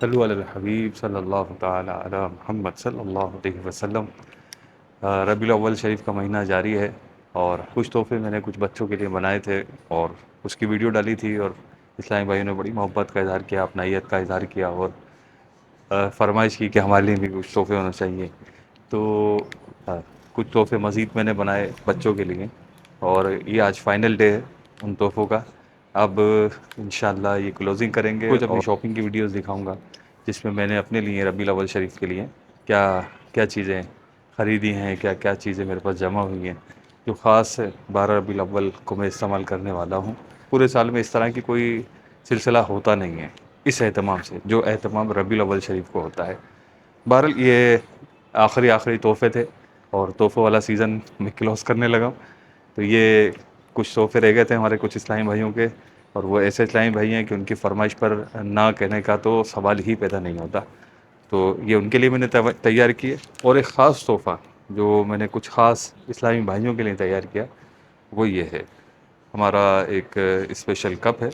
صلو علی الحبیب صلی اللہ تعالی علی محمد صلی اللہ علیہ وسلم۔ ربیع الاول شریف کا مہینہ جاری ہے اور کچھ تحفے میں نے کچھ بچوں کے لیے بنائے تھے اور اس کی ویڈیو ڈالی تھی، اور اسلامی بھائیوں نے بڑی محبت کا اظہار کیا، اپنائیت کا اظہار کیا اور فرمائش کی کہ ہمارے لیے بھی کچھ تحفے ہونا چاہیے۔ تو کچھ تحفے مزید میں نے بنائے بچوں کے لیے، اور یہ آج فائنل ڈے ہے ان تحفوں کا۔ اب انشاءاللہ یہ کلوزنگ کریں گے، کچھ اپنی شاپنگ کی ویڈیوز دکھاؤں گا جس میں نے اپنے لیے ربیع الاول شریف کے لیے کیا کیا چیزیں خریدی ہیں، کیا کیا چیزیں میرے پاس جمع ہوئی ہیں جو خاص 12 ربیع الاول کو میں استعمال کرنے والا ہوں۔ پورے سال میں اس طرح کی کوئی سلسلہ ہوتا نہیں ہے اس اہتمام سے جو اہتمام ربیع الاول شریف کو ہوتا ہے۔ بہرحال یہ آخری تحفے تھے اور تحفوں والا سیزن میں کلوز کرنے لگا ہوں، تو یہ کچھ تحفے رہ گئے تھے ہمارے کچھ اسلامی بھائیوں کے، اور وہ ایسے اسلامی بھائی ہیں کہ ان کی فرمائش پر نہ کہنے کا تو سوال ہی پیدا نہیں ہوتا، تو یہ ان کے لیے میں نے تیار کیے۔ اور ایک خاص تحفہ جو میں نے کچھ خاص اسلامی بھائیوں کے لیے تیار کیا وہ یہ ہے، ہمارا ایک اسپیشل کپ ہے،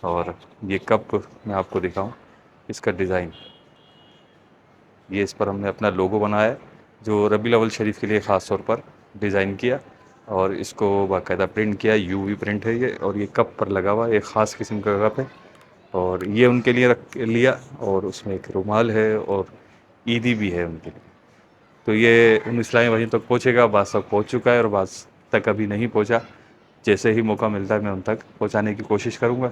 اور یہ کپ میں آپ کو دکھاؤں اس کا ڈیزائن، یہ اس پر ہم نے اپنا لوگو بنایا ہے جو ربیع الاول شریف کے لیے خاص طور پر ڈیزائن کیا، اور اس کو باقاعدہ پرنٹ کیا، یو وی پرنٹ ہے یہ، اور یہ کپ پر لگا ہوا ایک خاص قسم کا کپ ہے، اور یہ ان کے لیے رکھ لیا، اور اس میں ایک رومال ہے اور عیدی بھی ہے ان کے لیے۔ تو یہ ان اسلامی بھائیوں تک پہنچے گا، بعض تک پہنچ چکا ہے اور بعض تک ابھی نہیں پہنچا، جیسے ہی موقع ملتا ہے میں ان تک پہنچانے کی کوشش کروں گا۔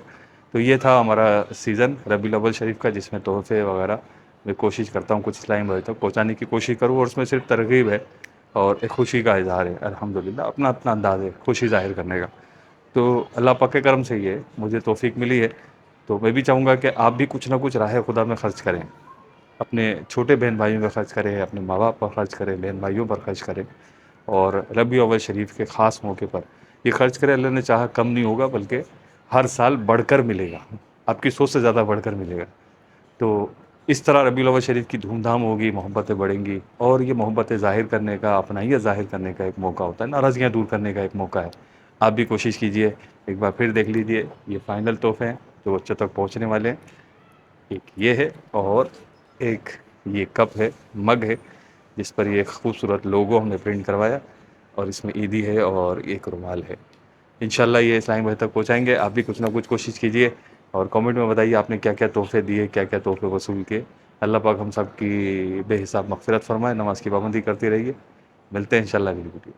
تو یہ تھا ہمارا سیزن ربیع الاول شریف کا، جس میں تحفے وغیرہ میں کوشش کرتا ہوں کچھ اسلامی بھائی تک پہنچانے کی کوشش کروں، اور اس میں صرف ترغیب ہے اور ایک خوشی کا اظہار ہے، الحمدللہ اپنا اپنا انداز ہے خوشی ظاہر کرنے کا۔ تو اللہ پاک کے کرم سے یہ مجھے توفیق ملی ہے، تو میں بھی چاہوں گا کہ آپ بھی کچھ نہ کچھ راہ خدا میں خرچ کریں، اپنے چھوٹے بہن بھائیوں پر خرچ کریں، اپنے ماں باپ پر خرچ کریں، بہن بھائیوں پر خرچ کریں، اور ربیع الاول شریف کے خاص موقع پر یہ خرچ کریں۔ اللہ نے چاہا کم نہیں ہوگا بلکہ ہر سال بڑھ کر ملے گا، آپ کی سوچ سے زیادہ بڑھ کر ملے گا۔ تو اس طرح ربیع الاول شریف کی دھوم دھام ہوگی، محبتیں بڑھیں گی، اور یہ محبتیں ظاہر کرنے کا، اپنائیت ظاہر کرنے کا ایک موقع ہوتا ہے، ناراضگیاں دور کرنے کا ایک موقع ہے۔ آپ بھی کوشش کیجئے، ایک بار پھر دیکھ لیجئے، یہ فائنل تحفے ہیں جو بچوں تک پہنچنے والے ہیں۔ ایک یہ ہے، اور ایک یہ کپ ہے، مگ ہے، جس پر یہ خوبصورت لوگو ہم نے پرنٹ کروایا، اور اس میں عیدی ہے اور ایک رومال ہے۔ انشاءاللہ یہ اسلامی بھائی تک پہنچائیں گے، آپ بھی کچھ نہ کچھ کوشش کیجئے، اور کامنٹ میں بتائیے آپ نے کیا کیا تحفے دیے، کیا کیا تحفے وصول کیے۔ اللہ پاک ہم سب کی بے حساب مغفرت فرمائے، نماز کی پابندی کرتے رہیے، ملتے ہیں انشاءاللہ اگلی ویڈیو۔